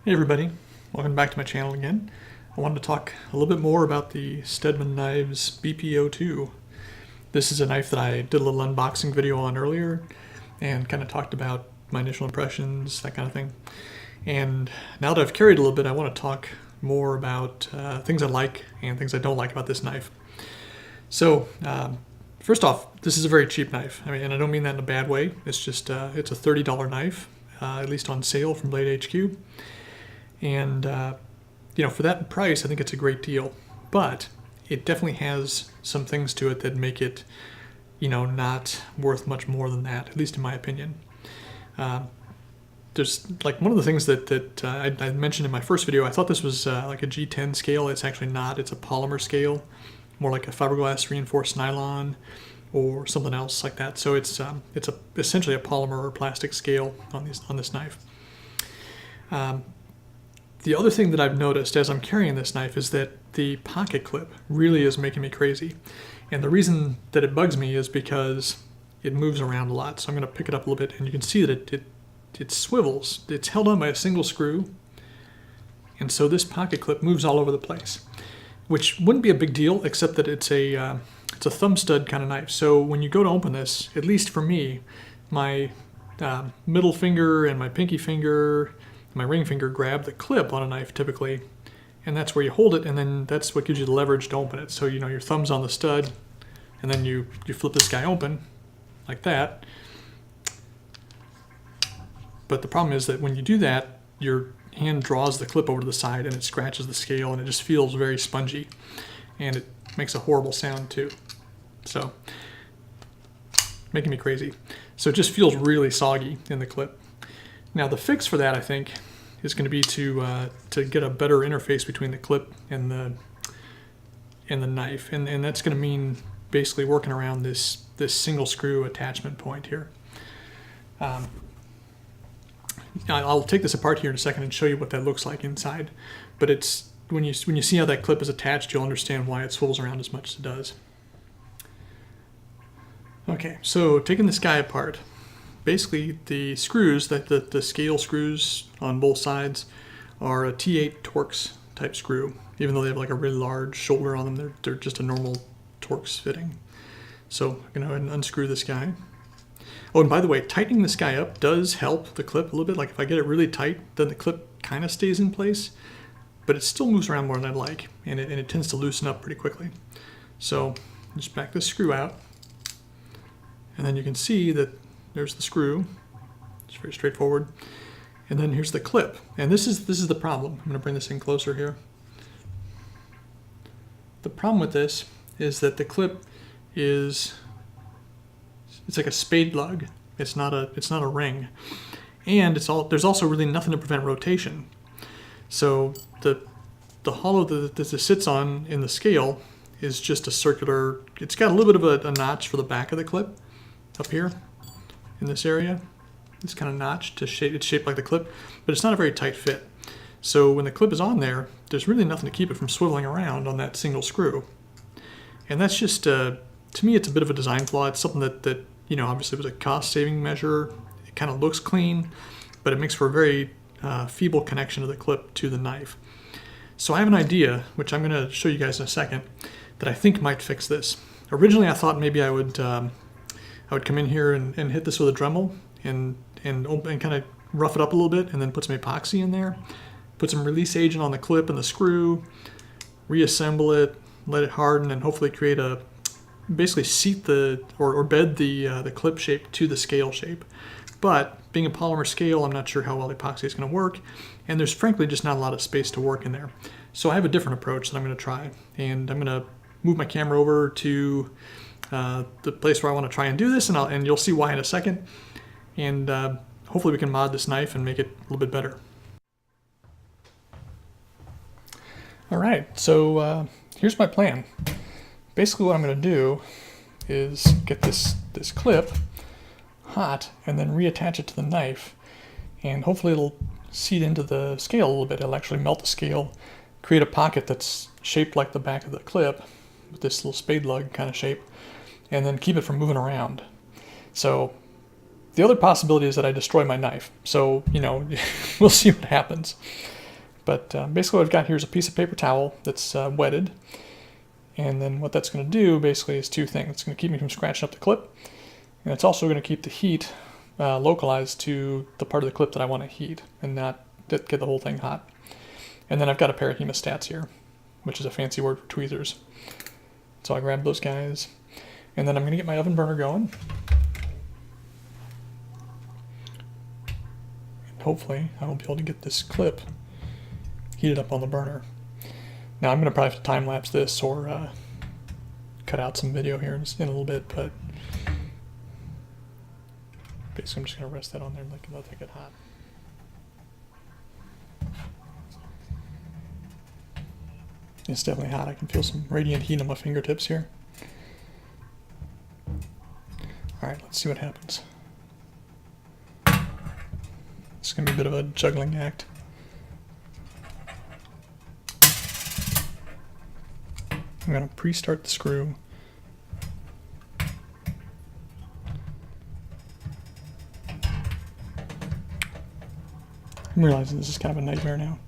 Hey everybody, welcome back to my channel again. I wanted to talk a little bit more about the Stedemon Knives BP02. This is a knife that I did a little unboxing video on earlier and kind of talked about my initial impressions, that kind of thing. And now that I've carried a little bit, I want to talk more about things I like and things I don't like about this knife. So, first off, this is a very cheap knife. I mean, and I don't mean that in a bad way. It's just, it's a $30 knife, at least on sale from Blade HQ. And, you know, for that price, I think it's a great deal. But it definitely has some things to it that make it, you know, not worth much more than that, at least in my opinion. There's, like, one of the things that I mentioned in my first video, I thought this was like a G10 scale. It's actually not. It's a polymer scale, more like a fiberglass reinforced nylon or something else like that. So it's essentially a polymer or plastic scale on this knife. The other thing that I've noticed as I'm carrying this knife is that the pocket clip really is making me crazy. And the reason that it bugs me is because it moves around a lot. So I'm going to pick it up a little bit and you can see that it swivels. It's held on by a single screw. And so this pocket clip moves all over the place, which wouldn't be a big deal except that it's a thumb stud kind of knife. So when you go to open this, at least for me, my middle finger and my pinky finger, my ring finger grab the clip on a knife typically, and that's where you hold it, and then that's what gives you the leverage to open it. So, you know, your thumb's on the stud, and then you flip this guy open like that. But the problem is that when you do that, your hand draws the clip over to the side and it scratches the scale, and it just feels very spongy, and it makes a horrible sound too. So, making me crazy. So it just feels really soggy in the clip. Now the fix for that, I think, is going to be to get a better interface between the clip and the knife, and that's going to mean basically working around this single screw attachment point here. I'll take this apart here in a second and show you what that looks like inside. But it's when you see how that clip is attached, you'll understand why it swivels around as much as it does. Okay, so taking this guy apart. Basically, the screws, the scale screws on both sides, are a T8 Torx type screw. Even though they have like a really large shoulder on them, they're just a normal Torx fitting. So I'm going to go ahead and unscrew this guy. Oh, and by the way, tightening this guy up does help the clip a little bit. Like if I get it really tight, then the clip kind of stays in place, but it still moves around more than I'd like, and it tends to loosen up pretty quickly. So just back this screw out, and then you can see that there's the screw. It's very straightforward. And then here's the clip. And this is the problem. I'm going to bring this in closer here. The problem with this is that the clip it's like a spade lug. It's not a ring. And there's also really nothing to prevent rotation. So the hollow that this sits on in the scale is just a circular. It's got a little bit of a notch for the back of the clip up here. In this area, it's kind of notched it's shaped like the clip, but it's not a very tight fit. So when the clip is on there, there's really nothing to keep it from swiveling around on that single screw. And that's just, to me, it's a bit of a design flaw. It's something that you know, obviously was a cost-saving measure. It kind of looks clean, but it makes for a very feeble connection of the clip to the knife. So I have an idea, which I'm going to show you guys in a second, that I think might fix this. Originally, I thought maybe I would come in here and hit this with a Dremel and kind of rough it up a little bit, and then put some epoxy in there, put some release agent on the clip and the screw, reassemble it, let it harden, and hopefully create basically seat or bed the clip shape to the scale shape. But being a polymer scale, I'm not sure how well the epoxy is going to work, and there's frankly just not a lot of space to work in there. So I have a different approach that I'm going to try, and I'm going to move my camera over to the place where I want to try and do this, and you'll see why in a second. And hopefully we can mod this knife and make it a little bit better. All right, so here's my plan. Basically what I'm going to do is get this clip hot and then reattach it to the knife, and hopefully it'll seat into the scale a little bit. It'll actually melt the scale, create a pocket that's shaped like the back of the clip with this little spade lug kind of shape, and then keep it from moving around. So the other possibility is that I destroy my knife. So, you know, we'll see what happens. But basically what I've got here is a piece of paper towel that's wetted. And then what that's going to do basically is two things. It's going to keep me from scratching up the clip, and it's also going to keep the heat localized to the part of the clip that I want to heat and not get the whole thing hot. And then I've got a pair of hemostats here, which is a fancy word for tweezers. So I grab those guys, and then I'm going to get my oven burner going. And hopefully I will be able to get this clip heated up on the burner. Now I'm going to probably have to time lapse this or cut out some video here in a little bit, but basically I'm just going to rest that on there and let that get hot. It's definitely hot. I can feel some radiant heat on my fingertips here. Alright, let's see what happens. It's going to be a bit of a juggling act. I'm going to pre-start the screw. I'm realizing this is kind of a nightmare now.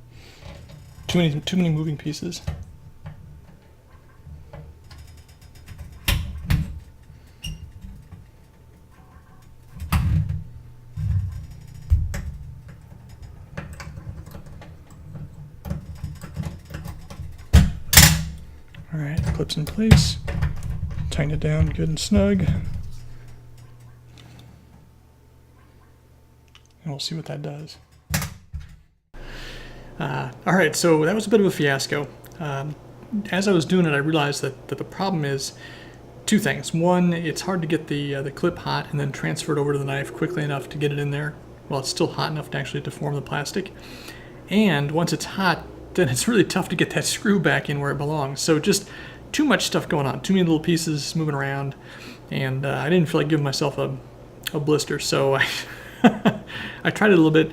Too many moving pieces. Alright, clips in place. Tighten it down good and snug. And we'll see what that does. Alright, so that was a bit of a fiasco. As I was doing it, I realized that the problem is two things. One, it's hard to get the clip hot and then transfer it over to the knife quickly enough to get it in there while it's still hot enough to actually deform the plastic. And once it's hot, then it's really tough to get that screw back in where it belongs. So just too much stuff going on, too many little pieces moving around, and I didn't feel like giving myself a blister, so I tried it a little bit.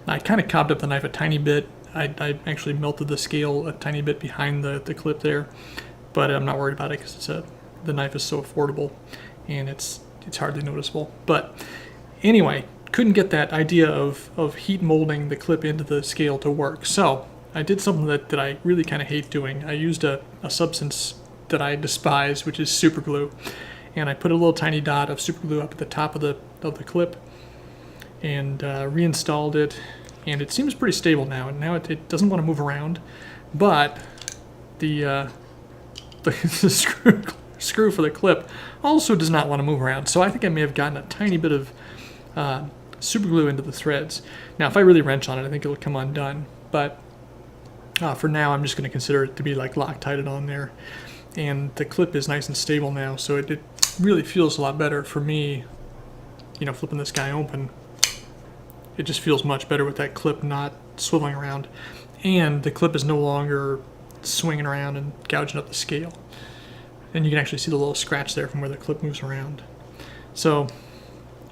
I kind of cobbed up the knife a tiny bit. I actually melted the scale a tiny bit behind the clip there, but I'm not worried about it because the knife is so affordable and it's hardly noticeable. But anyway, couldn't get that idea of heat molding the clip into the scale to work. So I did something that I really kind of hate doing. I used a substance that I despise, which is super glue, and I put a little tiny dot of super glue up at the top of the clip and reinstalled it, and it seems pretty stable now. And now it doesn't want to move around, but the screw for the clip also does not want to move around. So I think I may have gotten a tiny bit of super glue into the threads. Now, if I really wrench on it, I think it'll come undone. But for now, I'm just going to consider it to be like Loctited on there. And the clip is nice and stable now, so it really feels a lot better for me, you know, flipping this guy open. It just feels much better with that clip not swiveling around. And the clip is no longer swinging around and gouging up the scale. And you can actually see the little scratch there from where the clip moves around. So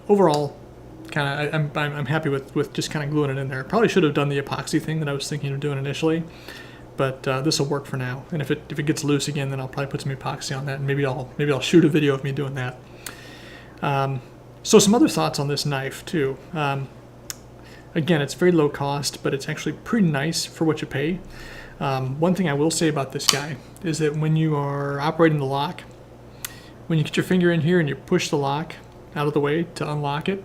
overall, I'm happy with just kind of gluing it in there. Probably should have done the epoxy thing that I was thinking of doing initially, but this will work for now. And if it gets loose again, then I'll probably put some epoxy on that, and maybe I'll shoot a video of me doing that. So some other thoughts on this knife too. Again, it's very low cost, but it's actually pretty nice for what you pay. One thing I will say about this guy is that when you are operating the lock, when you get your finger in here and you push the lock out of the way to unlock it,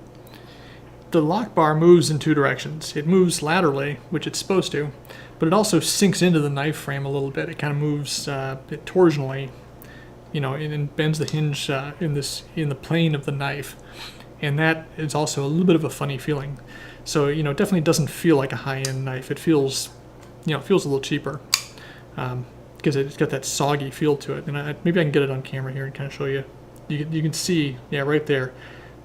the lock bar moves in two directions. It moves laterally, which it's supposed to, but it also sinks into the knife frame a little bit. It kind of moves it torsionally, you know, and bends the hinge in the plane of the knife, and that is also a little bit of a funny feeling. So, you know, it definitely doesn't feel like a high-end knife. It feels, you know, it feels a little cheaper because it's got that soggy feel to it. And maybe I can get it on camera here and kind of show you. You can see, yeah, right there.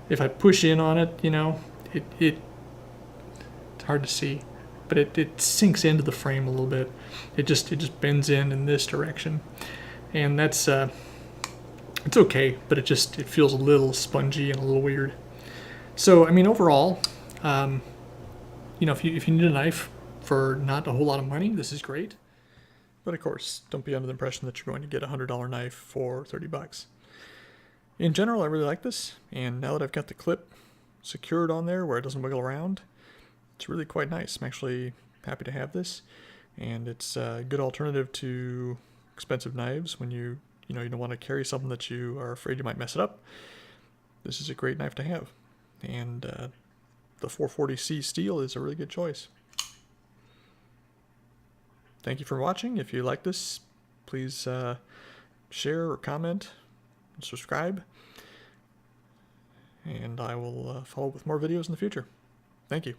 If I push in on it, you know, it's hard to see, but it sinks into the frame a little bit. It just bends in this direction, and that's it's okay, but it feels a little spongy and a little weird. So I mean, overall, you know, if you need a knife for not a whole lot of money, this is great. But of course, don't be under the impression that you're going to get a $100 knife for 30 bucks. In general, I really like this, and now that I've got the clip secured on there where it doesn't wiggle around, it's really quite nice. I'm actually happy to have this. and it's a good alternative to expensive knives when you don't want to carry something that you are afraid you might mess it up. This is a great knife to have, and the 440C steel is a really good choice. Thank you for watching. If you like this, please share or comment, and subscribe, and I will follow up with more videos in the future. Thank you.